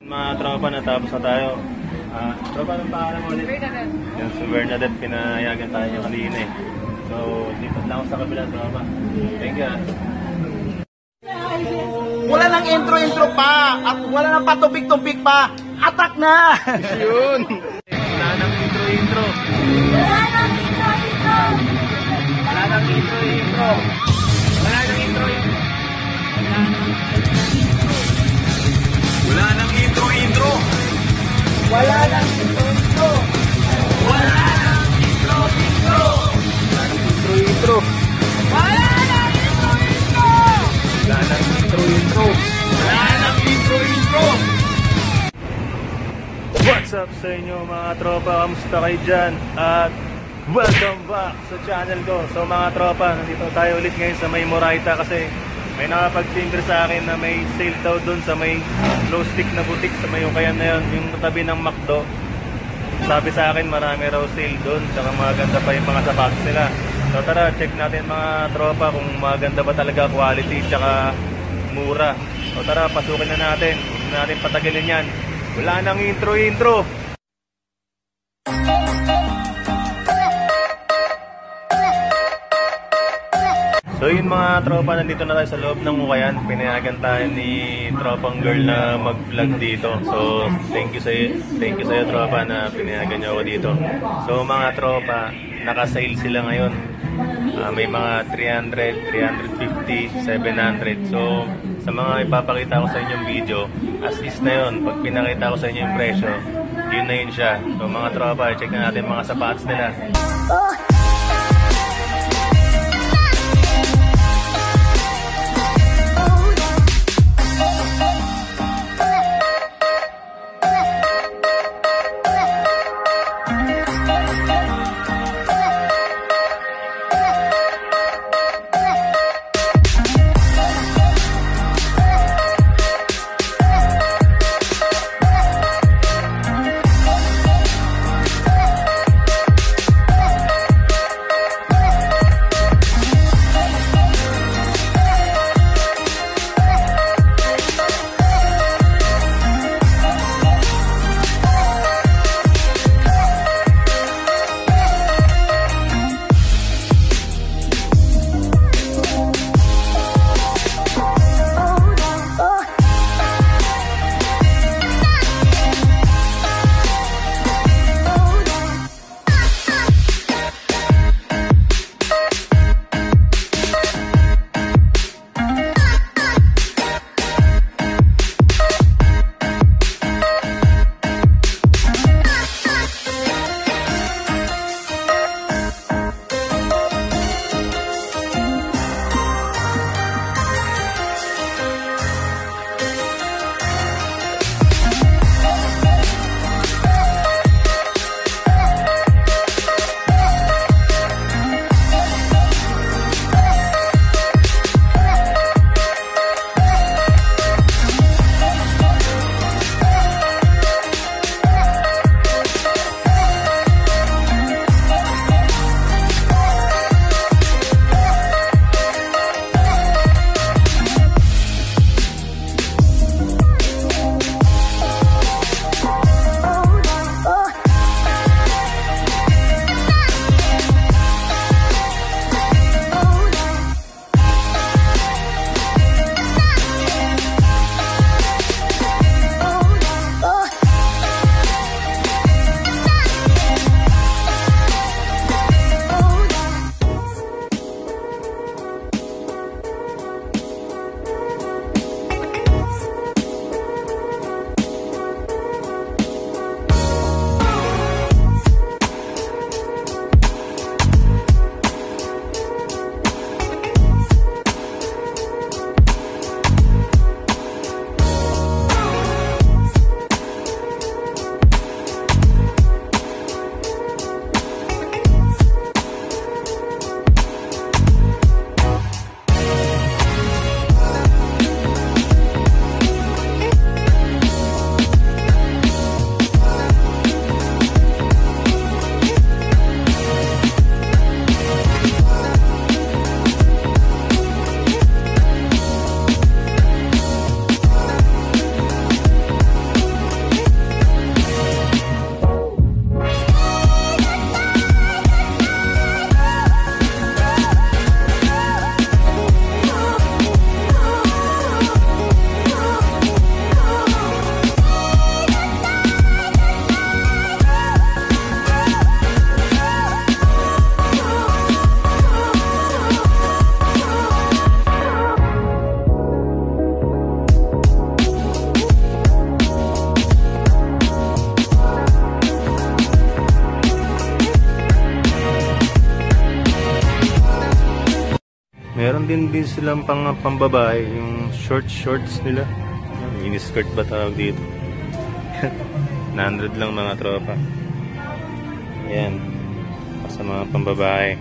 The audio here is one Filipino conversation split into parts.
Mga tropa, natapos na tayo. Tropa, anong pangalan mo ulit? Bernadette. Yan, si Bernadette, pinayagan tayo niya kanina eh. So, lipat lang ako sa kabila, tropa. Thank you. Wala nang intro-intro pa at wala nang patubig-tubig pa. Atak na! Yun! Wala nang intro-intro. Wala nang intro-intro. Wala nang intro-intro. Wala nang intro-intro. Wala nang intro-intro. Wala nang intro-intro. Wala nang intro-intro. Intro-intro. Wala nang intro-intro. Wala nang intro-intro. Wala nang intro-intro. What's up sa inyo mga tropa? Kamusta kayo dyan? At welcome back sa channel ko. So mga tropa, nandito tayo ulit ngayon sa may Moraita kasi may nakapag-finger sa akin na may sale daw dun sa may glow stick na boutique sa may Ukayan na yun, yung katabi ng McDo. Sabi sa akin marami raw sale dun, tsaka maganda pa yung mga sapatos nila. So tara, check natin mga tropa kung maganda ba talaga quality tsaka mura. So tara, pasukin na natin. Huwag natin patagalin yan. Wala nang intro-intro. So yun mga tropa, nandito na tayo sa loob ng Ukayan. Pinayagan tayo ni tropang girl na mag-vlog dito. So thank you sa'yo tropa na pinayagan niyo ako dito. So mga tropa, naka-sale sila ngayon. May mga 300, 350, 700. So sa mga ipapakita ko sa inyong video, as is na yun. Pag pinakita ko sa inyo yung presyo, yun na yun siya. So mga tropa, check na natin mga sapatos nila. din silang pambabae, yung shorts nila. Miniskirt ba tawag dito? 900 lang mga tropa. Ayan. Sa mga pambabae.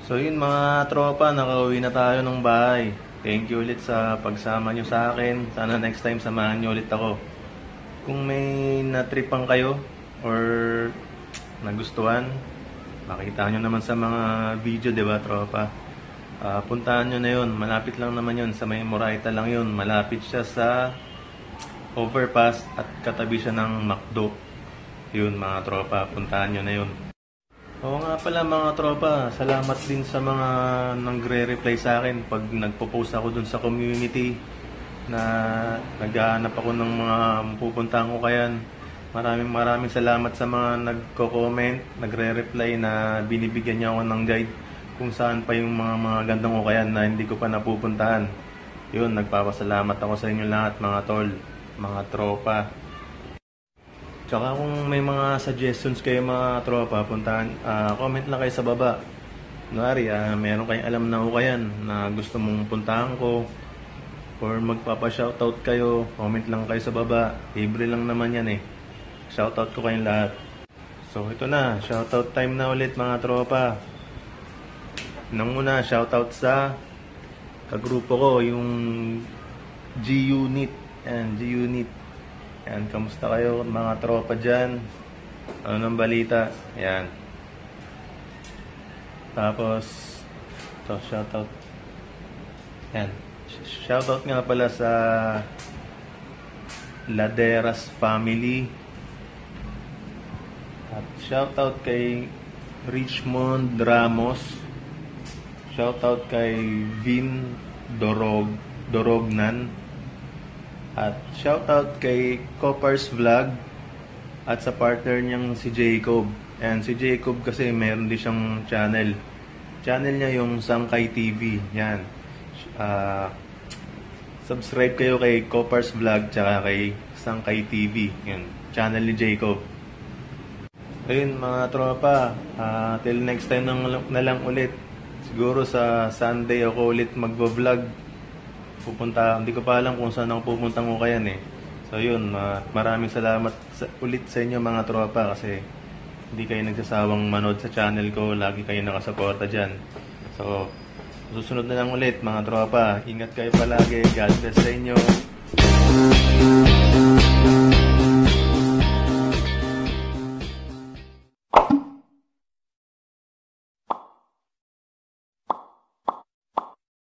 So yun mga tropa, nakauwi na tayo ng bahay. Thank you ulit sa pagsama nyo sa akin. Sana next time samahan nyo ulit ako. Kung may natripan kayo or nagustuhan, makita nyo naman sa mga video, diba tropa? Puntahan nyo na yun. Malapit lang naman yun. Sa may Moraita lang yun. Malapit siya sa overpass at katabi siya ng McDo. Yun mga tropa, puntahan nyo na yun. Oo nga pala mga tropa, salamat din sa mga nagre-reply sa akin pag nagpo-post ako dun sa community na naghahanap ako ng mga pupuntahan ko kayan. Maraming salamat sa mga nagko-comment, nagre-reply na binibigyan niya ako ng guide kung saan pa yung mga gandang ukayan na hindi ko pa napupuntahan. Yun, nagpapasalamat ako sa inyo lahat mga tol, mga tropa. Tsaka kung may mga suggestions kayo mga tropa, puntahan, comment lang kayo sa baba. Kunwari, meron kayong alam na ukayan na gusto mong puntahan ko or magpapa-shoutout kayo, comment lang kayo sa baba. Libre lang naman yan eh. Shoutout ko kayong lahat. So ito na, shoutout time na ulit mga tropa. Nang una, shoutout sa kagrupo ko, yung G-Unit. Yan, G-Unit. Yan, kamusta kayo mga tropa dyan? Ano ng balita? Yan. Tapos, ito, shoutout. Yan. Shoutout nga pala sa Laderas family. At shoutout kay Richmond Ramos. Shoutout kay Vin Dorognan. At shoutout kay Coppers Vlog. At sa partner niyang si Jacob. And si Jacob kasi meron din siyang channel. Channel niya yung Sangkay TV. Yan. Subscribe kayo kay Coppers Vlog tsaka kay Sangkay TV. Yan. Channel ni Jacob. Ayun mga tropa. Till next time na lang ulit. Siguro sa Sunday ako ulit magvo-vlog. Hindi ko pa alam kung saan ako pupuntang ukayan eh. So yun, maraming salamat ulit sa inyo mga tropa kasi hindi kayo nagsasawang manood sa channel ko. Lagi kayo nakasuporta dyan. So, susunod na lang ulit mga tropa. Ingat kayo palagi. God bless sa inyo.